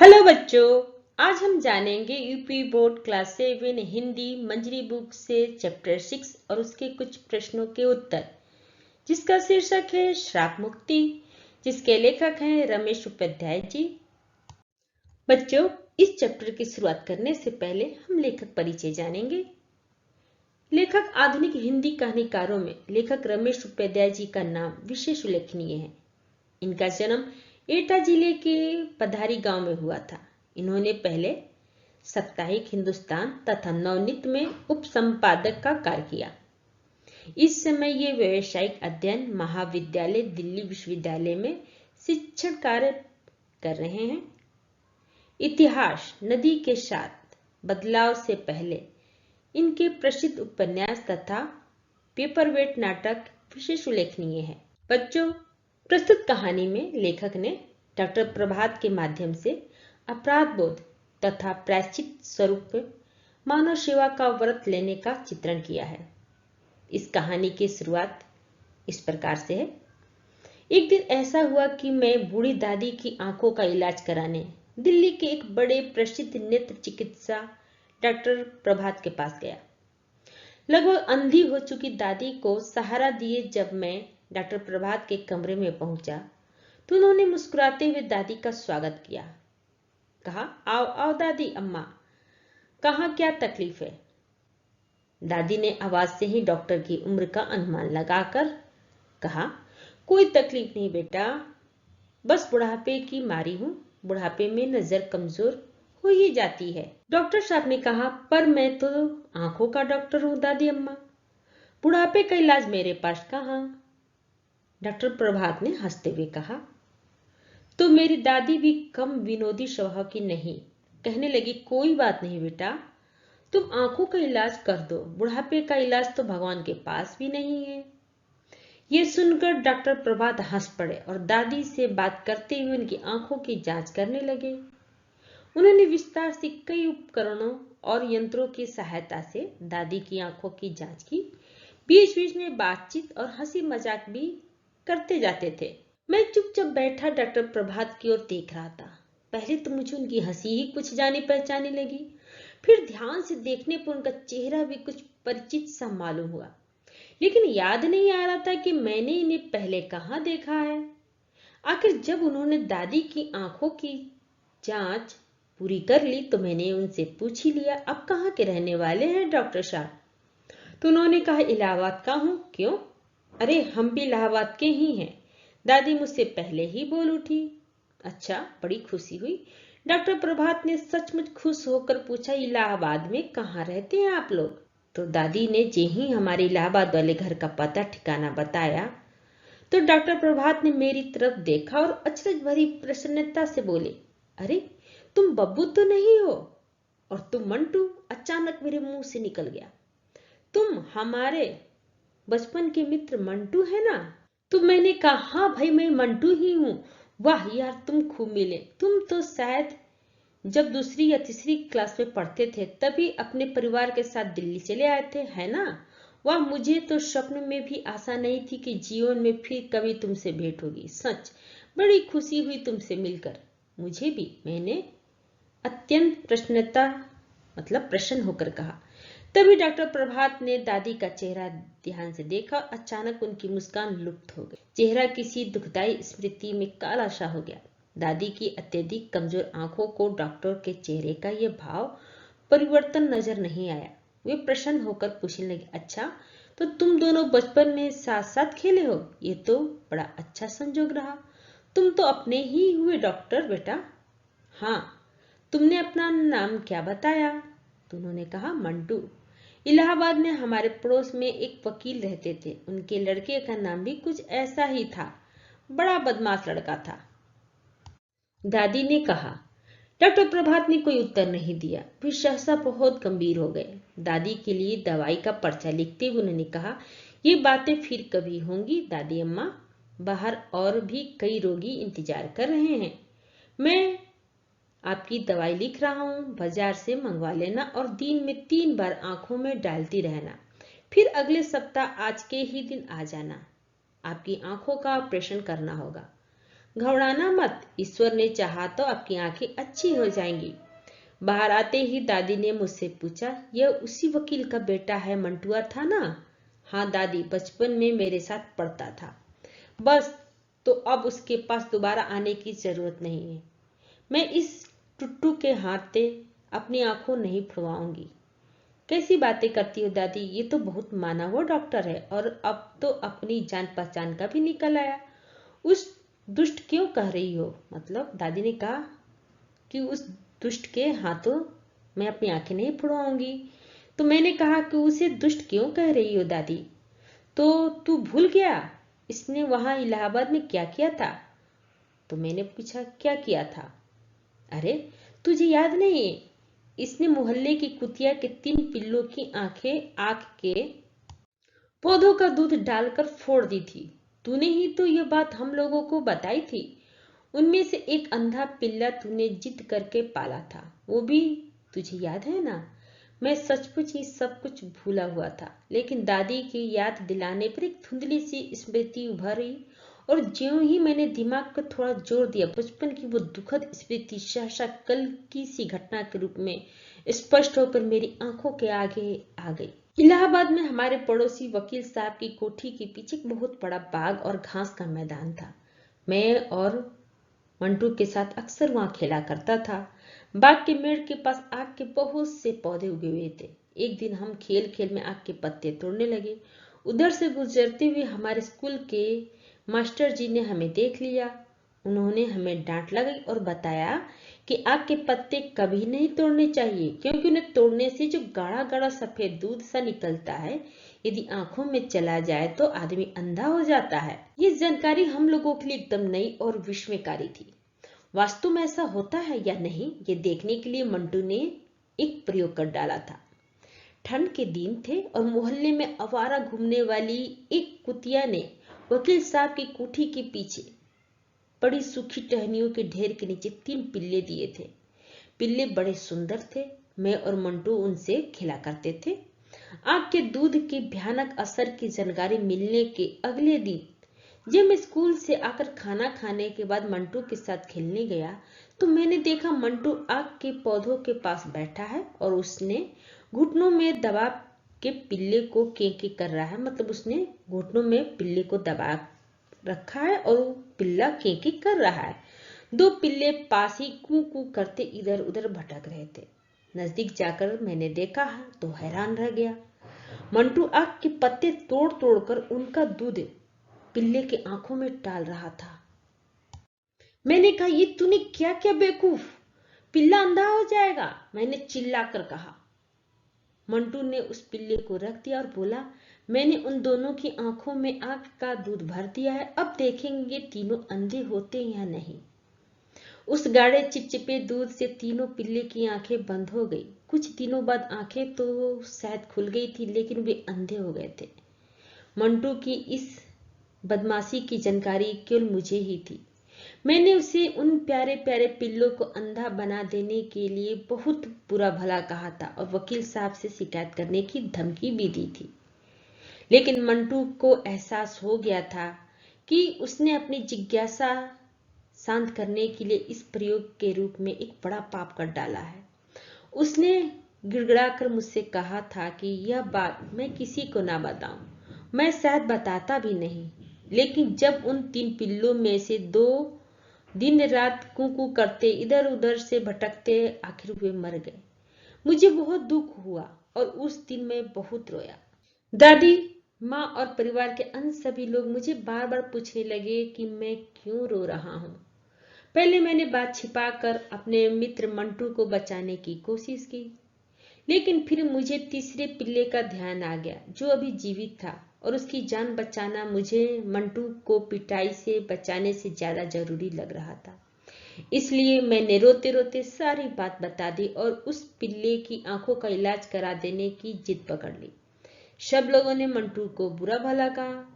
Hello बच्चों, आज हम जानेंगे यूपी बोर्ड क्लास 7 हिंदी मंजरी बुक से चैप्टर 6 और उसके कुछ प्रश्नों के उत्तर, जिसका शीर्षक है श्राप मुक्ति, जिसके लेखक हैं रमेश उपाध्याय जी। बच्चों, इस चैप्टर की शुरुआत करने से पहले हम लेखक परिचय जानेंगे। लेखक आधुनिक हिंदी कहानीकारों में लेखक रमेश उपाध्याय जी का नाम विशेष उल्लेखनीय है। इनका जन्म एटा जिले के पधारी गांव में हुआ था। इन्होंने पहले साप्ताहिक हिंदुस्तान तथा नवनीत में उप संपादक का कार्य किया। इस समय ये व्यावसायिक अध्ययन महाविद्यालय दिल्ली विश्वविद्यालय में शिक्षण कार्य कर रहे हैं। इतिहास नदी के साथ बदलाव से पहले इनके प्रसिद्ध उपन्यास तथा पेपरवेट नाटक विशेष उल्लेखनीय है। बच्चों, प्रस्तुत कहानी में लेखक ने डॉक्टर प्रभात के माध्यम से अपराध बोध तथा प्रायश्चित स्वरूप मानव सेवा का व्रत लेने का चित्रण किया है। इस कहानी की शुरुआत इस प्रकार से है। एक दिन ऐसा हुआ कि मैं बूढ़ी दादी की आंखों का इलाज कराने दिल्ली के एक बड़े प्रसिद्ध नेत्र चिकित्सा डॉक्टर प्रभात के पास गया। लगभग अंधी हो चुकी दादी को सहारा दिए जब मैं डॉक्टर प्रभात के कमरे में पहुंचा तो उन्होंने मुस्कुराते हुए दादी का स्वागत किया। कहा, आओ आओ दादी अम्मा, कहाँ क्या तकलीफ है? दादी ने आवाज से ही डॉक्टर की उम्र का अनुमान लगाकर कहा, कोई तकलीफ नहीं बेटा, बस बुढ़ापे की मारी हूं। बुढ़ापे में नजर कमजोर हो ही जाती है। डॉक्टर साहब ने कहा, पर मैं तो आंखों का डॉक्टर हूं दादी अम्मा, बुढ़ापे का इलाज मेरे पास कहाँ? डॉक्टर प्रभात ने हंसते हुए कहा। तो मेरी दादी भी कम विनोदी स्वभाव की नहीं। कहने लगी, कोई बात नहीं बेटा, तुम आंखों का इलाज कर दो, बुढ़ापे का इलाज तो भगवान के पास भी नहीं है। ये सुनकर डॉक्टर प्रभात हंस पड़े और दादी से बात करते हुए उनकी आंखों की जांच करने लगे। उन्होंने विस्तार से कई उपकरणों और यंत्रों की सहायता से दादी की आंखों की जांच की। बीच बीच में बातचीत और हंसी मजाक भी करते जाते थे। मैं चुपचाप बैठा डॉक्टर प्रभात की ओर देख रहा था। पहले तो मुझे उनकी हंसी ही कुछ जानी पहचानी लगी, फिर ध्यान से देखने पर उनका चेहरा भी कुछ परिचित सा मालूम हुआ, लेकिन याद नहीं आ रहा था कि मैंने इन्हें पहले कहाँ देखा है। आखिर जब उन्होंने दादी की आंखों की जांच पूरी कर ली तो मैंने उनसे पूछ ही लिया, अब कहाँ के रहने वाले हैं डॉक्टर साहब? तो उन्होंने कहा, इलाहाबाद का हूं। क्यों? अरे हम भी इलाहाबाद के ही हैं, दादी मुझसे पहले ही बोल उठी। अच्छा, बड़ी खुशी हुई। डॉक्टर प्रभात ने सचमुच खुश होकर पूछा, इलाहाबाद में कहाँ रहते हैं आप लोग? तो दादी ने जे ही हमारे इलाहाबाद वाले घर का पता ठिकाना बताया तो डॉक्टर प्रभात ने मेरी तरफ देखा और अचरज भरी प्रसन्नता से बोले, अरे तुम बब्बू तो नहीं हो? और तुम मंटू? अचानक मेरे मुंह से निकल गया। तुम हमारे बचपन के मित्र मंटू है ना? तो मैंने कहा, हाँ भाई, मैं मंटू ही हूँ। वाह यार, तुम खूब मिले। तुम तो शायद जब दूसरी या तीसरी क्लास में पढ़ते थे तभी अपने परिवार के साथ दिल्ली चले आए थे, है ना? वाह, मुझे तो स्वप्न में भी आशा नहीं थी कि जीवन में फिर कभी तुमसे भेंट होगी। सच बड़ी खुशी हुई तुमसे मिलकर। मुझे भी, मैंने अत्यंत प्रसन्न होकर कहा। तभी डॉक्टर प्रभात ने दादी का चेहरा ध्यान से देखा। अचानक उनकी मुस्कान लुप्त हो गई। चेहरा किसी दुखदाई स्मृति में काला सा हो गया। दादी की अत्यधिक कमजोर आंखों को डॉक्टर के चेहरे का यह भाव परिवर्तन नजर नहीं आया। वे प्रसन्न होकर पूछने लगे, अच्छा तो तुम दोनों बचपन में साथ साथ खेले हो? ये तो बड़ा अच्छा संजोग रहा। तुम तो अपने ही हुए डॉक्टर बेटा। हाँ, तुमने अपना नाम क्या बताया? तो उन्होंने कहा, मंटू। इलाहाबाद में हमारे पड़ोस में एक वकील रहते थे, उनके लड़के का नाम भी कुछ ऐसा ही था। बड़ा बदमाश लड़का था, दादी ने कहा। डॉक्टर प्रभात ने कोई उत्तर नहीं दिया। वे सहसा बहुत गंभीर हो गए। दादी के लिए दवाई का पर्चा लिखते हुए उन्होंने कहा, ये बातें फिर कभी होंगी दादी अम्मा, बाहर और भी कई रोगी इंतजार कर रहे हैं। मैं आपकी दवाई लिख रहा हूं, बाजार से मंगवा लेना और दिन में 3 बार आंखों में डालती रहना। फिर अगले सप्ताह आज के ही दिन आ जाना। आपकी आंखों का ऑपरेशन करना होगा। घबराना मत, ईश्वर ने चाहा तो आपकी आंखें अच्छी हो जाएंगी। बाहर आते ही दादी ने मुझसे पूछा, यह उसी वकील का बेटा है, मंटुआ था ना? हाँ दादी, बचपन में मेरे साथ पढ़ता था। बस, तो अब उसके पास दोबारा आने की जरूरत नहीं है। मैं इस टुट्टू के हाथे अपनी आंखों नहीं फुलवाऊंगी। कैसी बातें करती हो दादी, ये तो बहुत माना हुआ डॉक्टर है और अब तो अपनी जान पहचान का भी निकल आया। उस दुष्ट क्यों कह रही हो? मतलब दादी ने कहा कि उस दुष्ट के हाथों मैं अपनी आंखें नहीं फुड़वाऊंगी। तो मैंने कहा कि उसे दुष्ट क्यों कह रही हो दादी? तो तू भूल गया इसने वहां इलाहाबाद में क्या किया था? तो मैंने पूछा, क्या किया था? अरे, तुझे याद नहीं है? इसने मोहल्ले की कुतिया के 3 पिल्लों की आंखें आंख के पौधों का दूध डालकर फोड़ दी थी। तूने ही तो यह बात हम लोगों को बताई थी। उनमें से एक अंधा पिल्ला तूने जिद करके पाला था, वो भी तुझे याद है ना? मैं सचमुच ही सब कुछ भूला हुआ था, लेकिन दादी की याद दिलाने पर एक धुंधली सी स्मृति उभरी और ज्यों ही मैंने दिमाग को थोड़ा जोर दिया, बचपन की वो दुखद स्मृति सहसा कल की सी घटना के रूप में स्पष्ट होकर मेरी आंखों के आगे आ गई। इलाहाबाद में हमारे पड़ोसी वकील साहब की कोठी के पीछे एक बहुत बड़ा बाग और घास का मैदान था। मैं और मंटू के साथ अक्सर वहां खेला करता था। बाग के मेड़ के पास आग के बहुत से पौधे उगे हुए थे। एक दिन हम खेल खेल में आग के पत्ते तोड़ने लगे। उधर से गुजरते हुए हमारे स्कूल के मास्टर जी ने हमें देख लिया। उन्होंने हमें डांट लगाई और बताया कि आग के पत्ते कभी नहीं तोड़ने चाहिए, क्योंकि उन्हें तोड़ने से जो गाढ़ा गाढ़ा सफेद दूध सा निकलता है, यदि आंखों में चला जाए तो आदमी अंधा हो जाता है। ये जानकारी हम लोगों के लिए एकदम नई और विस्मयकारी थी। वास्तव में ऐसा होता है या नहीं, ये देखने के लिए मंटू ने एक प्रयोग कर डाला था। ठंड के दिन थे और मोहल्ले में आवारा घूमने वाली एक कुतिया ने वकील साहब की कोठी के पीछे बड़ी सूखी टहनियों के ढेर के नीचे 3 पिल्ले दिए थे। पिल्ले बड़े सुंदर थे। मैं और मंटू उनसे खेला करते थे। आग के दूध के भयानक असर की जानकारी मिलने के अगले दिन जब मैं स्कूल से आकर खाना खाने के बाद मंटू के साथ खेलने गया, तो मैंने देखा मंटू आग के पौधों के पास बैठा है और उसने घुटनों में दबा के पिल्ले को कें कर रहा है। मतलब उसने घुटनों में पिल्ले को दबा रखा है और वो पिल्ला कें कर रहा है। 2 पिल्ले पास ही कू कू करते इधर उधर भटक रहे थे। नजदीक जाकर मैंने देखा तो हैरान रह गया। मंटू आग के पत्ते तोड़ तोड़ कर उनका दूध पिल्ले के आंखों में डाल रहा था। मैंने कहा, ये तूने क्या क्या बेवकूफ, पिल्ला अंधा हो जाएगा, मैंने चिल्लाकर कहा। मंटू ने उस पिल्ले को रख दिया और बोला, मैंने उन दोनों की आंखों में आग का दूध भर दिया है, अब देखेंगे तीनों अंधे होते या नहीं। उस गाढ़े चिपचिपे दूध से तीनों पिल्ले की आंखें बंद हो गई। कुछ दिनों बाद आंखें तो शायद खुल गई थी, लेकिन वे अंधे हो गए थे। मंटू की इस बदमाशी की जानकारी केवल मुझे ही थी। मैंने उसे उन प्यारे प्यारे पिल्लों को अंधा बना देने के लिए बहुत बुरा भला कहा था और वकील साहब से शिकायत करने की धमकी भी दी थी। लेकिन मंटू को एहसास हो गया था कि उसने अपनी जिज्ञासा शांत करने के लिए इस प्रयोग के रूप में एक बड़ा पाप कर डाला है। उसने गिड़गिड़ाकर मुझसे कहा था कि यह बात मैं किसी को ना बताऊं। मैं शायद बताता भी नहीं, लेकिन जब उन 3 पिल्लों में से 2 दिन रात कू करते इधर उधर से भटकते आखिर वे मर गए, मुझे बहुत दुख हुआ और उस दिन मैं बहुत रोया। दादी, माँ और परिवार के अन्य सभी लोग मुझे बार बार पूछने लगे कि मैं क्यों रो रहा हूँ। पहले मैंने बात छिपाकर अपने मित्र मंटू को बचाने की कोशिश की, लेकिन फिर मुझे तीसरे पिल्ले का ध्यान आ गया जो अभी जीवित था और उसकी जान बचाना मुझे मंटू को पिटाई से बचाने से ज्यादा जरूरी लग रहा था। इसलिए मैंने रोते रोते सारी बात बता दी और उस पिल्ले की आंखों का इलाज करा देने की जिद पकड़ ली। सब लोगों ने मंटू को बुरा भला कहा।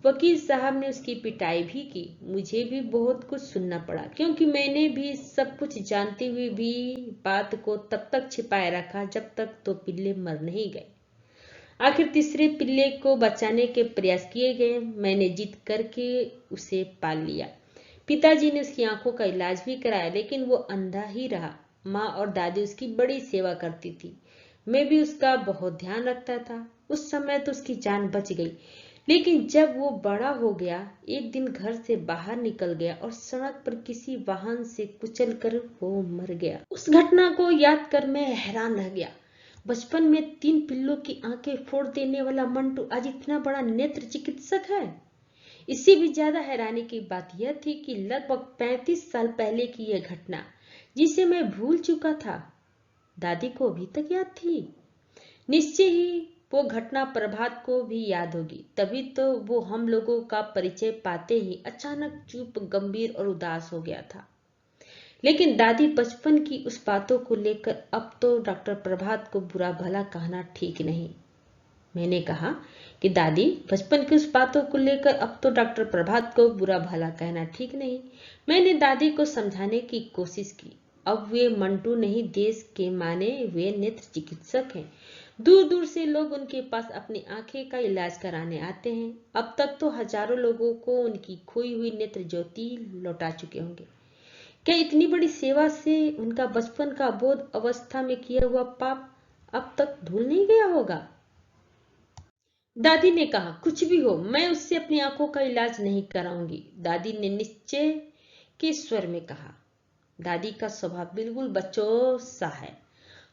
वकील साहब ने उसकी पिटाई भी की। मुझे भी बहुत कुछ सुनना पड़ा, क्योंकि मैंने भी सब कुछ जानते हुए भी बात को तब तक छिपाए रखा जब तक तो पिल्ले मर नहीं गए। आखिर तीसरे पिल्ले को बचाने के प्रयास किए गए। मैंने जिद करके उसे पाल लिया। पिताजी ने उसकी आंखों का इलाज भी कराया, लेकिन वो अंधा ही रहा। माँ और दादी उसकी बड़ी सेवा करती थी। मैं भी उसका बहुत ध्यान रखता था। उस समय तो उसकी जान बच गई, लेकिन जब वो बड़ा हो गया, एक दिन घर से बाहर निकल गया और सड़क पर किसी वाहन से कुचलकर वो मर गया। उस घटना को याद कर मैं हैरान रह गया। बचपन में 3 पिल्लों की आंखें फोड़ देने वाला मंटू आज इतना बड़ा नेत्र चिकित्सक है। इससे भी ज्यादा हैरानी की बात यह थी कि लगभग 35 साल पहले की यह घटना, जिसे मैं भूल चुका था, दादी को अभी तक याद थी। निश्चय ही वो घटना प्रभात को भी याद होगी, तभी तो वो हम लोगों का परिचय पाते ही अचानक चुप, गंभीर और उदास हो गया था। लेकिन दादी बचपन की उस बातों को लेकर अब तो डॉक्टर प्रभात को बुरा भला कहना ठीक नहीं। मैंने कहा कि दादी, बचपन की उस बातों को लेकर अब तो डॉक्टर प्रभात को बुरा भला कहना ठीक नहीं। मैंने दादी को समझाने की कोशिश की। अब वे मंटू नहीं, देश के माने वे नेत्र चिकित्सक हैं। दूर दूर से लोग उनके पास अपनी आंखें का इलाज कराने आते हैं। अब तक तो हजारों लोगों को उनकी खोई हुई नेत्र ज्योति लौटा चुके होंगे। क्या इतनी बड़ी सेवा से उनका बचपन का बोध अवस्था में किया हुआ पाप अब तक धुल नहीं गया होगा? दादी ने कहा, कुछ भी हो, मैं उससे अपनी आंखों का इलाज नहीं कराऊंगी। दादी ने निश्चय के स्वर में कहा। दादी का स्वभाव बिल्कुल बच्चों सा है।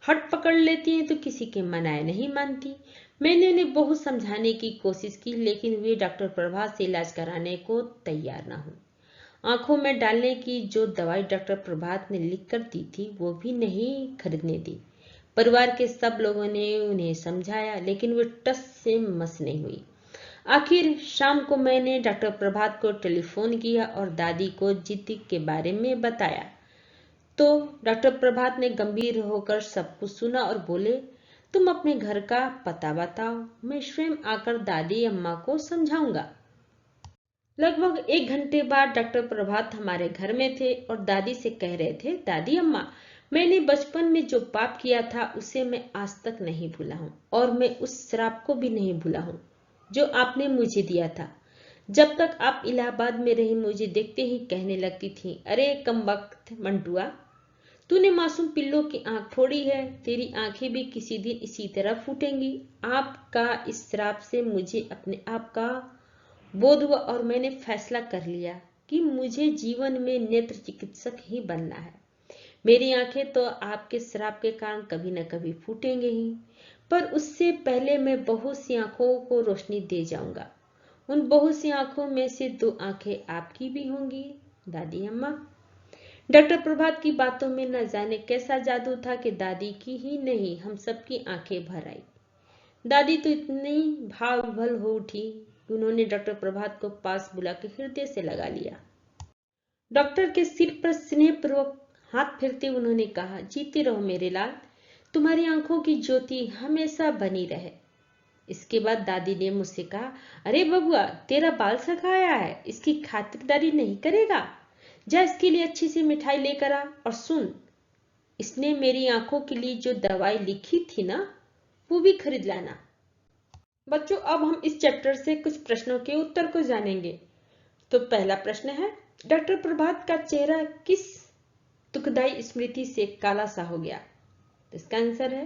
हट पकड़ लेती है तो किसी के मनाए नहीं मानती। मैंने उन्हें बहुत समझाने की कोशिश की, लेकिन वे डॉक्टर प्रभात से इलाज कराने को तैयार ना हुई। आंखों में डालने की जो दवाई डॉक्टर प्रभात ने लिख कर दी थी, वो भी नहीं खरीदने दी। परिवार के सब लोगों ने उन्हें समझाया, लेकिन वे टस से मस नहीं हुई। आखिर शाम को मैंने डॉक्टर प्रभात को टेलीफोन किया और दादी को जिद के बारे में बताया। तो डॉक्टर प्रभात ने गंभीर होकर सब कुछ सुना और बोले, तुम अपने घर का पता बताओ, मैं स्वयं आकर दादी अम्मा को समझाऊंगा। लगभग 1 घंटे बाद डॉक्टर प्रभात हमारे घर में थे और दादी से कह रहे थे, दादी अम्मा, मैंने बचपन में जो पाप किया था उसे मैं आज तक नहीं भूला हूँ, और मैं उस श्राप को भी नहीं भूला हूँ जो आपने मुझे दिया था। जब तक आप इलाहाबाद में रही, मुझे देखते ही कहने लगती थी, अरे कमबख्त मंटुआ, तूने मासूम पिल्लों की आंख फोड़ी है, तेरी आंखें भी किसी दिन इसी तरह फूटेंगी। आपका इस श्राप से मुझे अपने आप का बोध हुआ और मैंने फैसला कर लिया कि मुझे जीवन में नेत्र चिकित्सक ही बनना है। मेरी आंखें तो आपके श्राप के कारण कभी न कभी फूटेंगे ही, पर उससे पहले मैं बहुत सी आंखों को रोशनी दे जाऊंगा। उन बहुत सी आंखों में से 2 आंखें आपकी भी होंगी, दादी अम्मा। डॉक्टर प्रभात की बातों में न जाने कैसा जादू था कि दादी की ही नहीं, हम सबकी आंखें भर आई। दादी तो इतनी भाव विभोर हो उठी कि उन्होंने डॉक्टर प्रभात को पास बुला के हृदय से लगा लिया। डॉक्टर के सिर पर स्नेहपूर्वक हाथ फेरते उन्होंने कहा, जीते रहो मेरे लाल, तुम्हारी आंखों की ज्योति हमेशा बनी रहे। इसके बाद दादी ने मुझसे कहा, अरे बबुआ, तेरा बाल सखाया है, इसकी खातिरदारी नहीं करेगा? जा इसके लिए अच्छी सी मिठाई लेकर आ, और सुन, इसने मेरी आंखों के लिए जो दवाई लिखी थी ना, वो भी खरीद लाना। बच्चों, अब हम इस चैप्टर से कुछ प्रश्नों के उत्तर को जानेंगे। तो पहला प्रश्न है, डॉक्टर प्रभात का चेहरा किस दुखदाई स्मृति से काला सा हो गया? तो इसका आंसर है,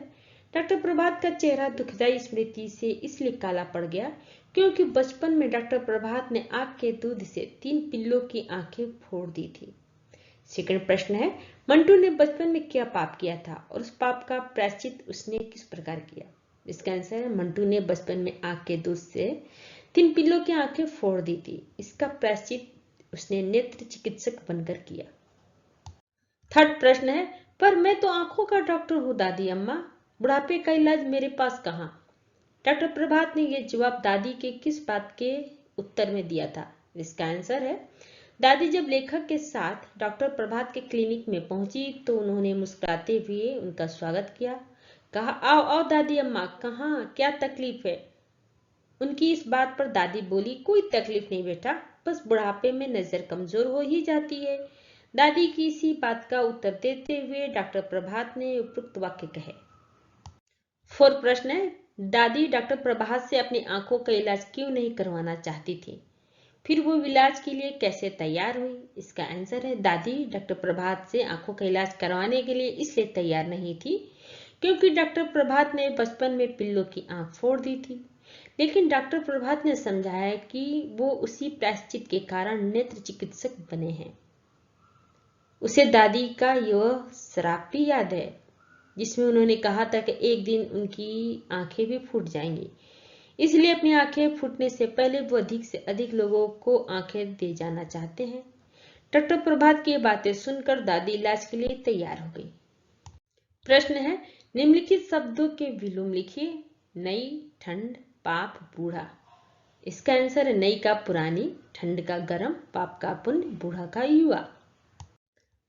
डॉक्टर प्रभात का चेहरा दुखदाई स्मृति से इसलिए काला पड़ गया क्योंकि बचपन में डॉक्टर प्रभात ने आग के दूध से 3 पिल्लों की आंखें फोड़ दी थी। सेकंड प्रश्न है, मंटू ने बचपन में क्या पाप किया था और उस पाप का प्रायश्चित उसने किस प्रकार किया? इसका आंसर है, मंटू ने बचपन में आग के दूध से 3 पिल्लों की आंखें फोड़ दी थी। इसका प्रायश्चित उसने नेत्र चिकित्सक बनकर किया। थर्ड प्रश्न है, पर मैं तो आंखों का डॉक्टर हूँ दादी अम्मा, बुढ़ापे का इलाज मेरे पास कहाँ? डॉक्टर प्रभात ने यह जवाब दादी के किस बात के उत्तर में दिया था? इसका आंसर है, दादी जब लेखक के साथ डॉक्टर प्रभात के क्लिनिक में पहुंची तो उन्होंने मुस्कुराते हुए उनका स्वागत किया। कहा, आओ आओ दादी अम्मा, कहाँ, क्या तकलीफ है? उनकी इस बात पर दादी बोली, कोई तकलीफ नहीं बेटा, बस बुढ़ापे में नजर कमजोर हो ही जाती है। दादी की इसी बात का उत्तर देते हुए डॉक्टर प्रभात ने उपयुक्त वाक्य कहे। फोर्थ प्रश्न है, दादी डॉक्टर प्रभात से अपनी आंखों का इलाज क्यों नहीं करवाना चाहती थी? फिर वो इलाज के लिए कैसे तैयार हुई? इसका आंसर है दादी डॉक्टर प्रभात से आंखों का इलाज करवाने के लिए इसलिए तैयार नहीं थी क्योंकि डॉक्टर प्रभात ने बचपन में पिल्लों की आंख फोड़ दी थी। लेकिन डॉक्टर प्रभात ने समझाया कि वो उसी प्रायश्चित के कारण नेत्र चिकित्सक बने हैं। उसे दादी का यह श्राप भी याद है जिसमें उन्होंने कहा था कि एक दिन उनकी आंखें भी फूट जाएंगी, इसलिए अपनी आंखें फूटने से पहले वो अधिक से अधिक लोगों को आंखें दे जाना चाहते हैं। डॉक्टर प्रभात की बातें सुनकर दादी इलाज के लिए तैयार हो गई। प्रश्न है, निम्नलिखित शब्दों के विलोम लिखिए। नई, ठंड, पाप, बूढ़ा। इसका आंसर है नई का पुरानी, ठंड का गर्म, पाप का पुण्य, बूढ़ा का युवा।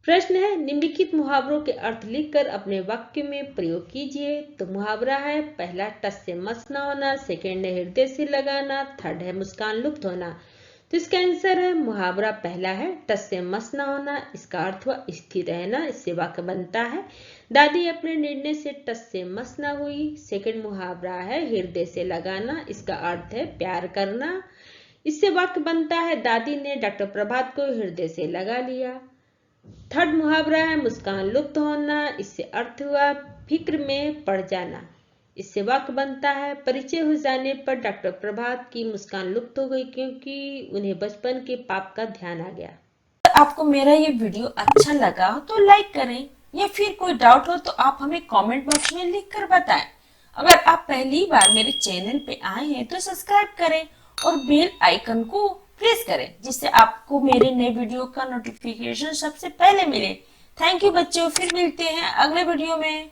प्रश्न है, निम्नलिखित मुहावरों के अर्थ लिखकर अपने वाक्य में प्रयोग कीजिए। तो मुहावरा है, पहला टस से मस न होना, सेकंड है हृदय से लगाना, थर्ड है मुस्कान लुप्त होना। तो इसका आंसर है मुहावरा पहला है टस से मस न होना। इसका अर्थ हुआ स्थिर रहना। इससे वाक्य बनता है दादी अपने निर्णय से टस से मस न हुई। सेकंड मुहावरा है हृदय से लगाना। इसका अर्थ है प्यार करना। इससे वाक्य बनता है दादी ने डॉक्टर प्रभात को हृदय से लगा लिया। थर्ड मुहावरा है मुस्कान लुप्त होना। इससे अर्थ हुआ फिक्र में पड़ जाना। इससे वाक्य बनता है परिचय हो जाने पर डॉक्टर प्रभात की मुस्कान लुप्त हो गई क्योंकि उन्हें बचपन के पाप का ध्यान आ गया। अगर आपको मेरा ये वीडियो अच्छा लगा हो तो लाइक करें, या फिर कोई डाउट हो तो आप हमें कमेंट बॉक्स में लिख कर बताएं। अगर आप पहली बार मेरे चैनल पे आए हैं तो सब्सक्राइब करें और बेल आइकन को प्रेस करें जिससे आपको मेरे नए वीडियो का नोटिफिकेशन सबसे पहले मिले। थैंक यू बच्चों, फिर मिलते हैं अगले वीडियो में।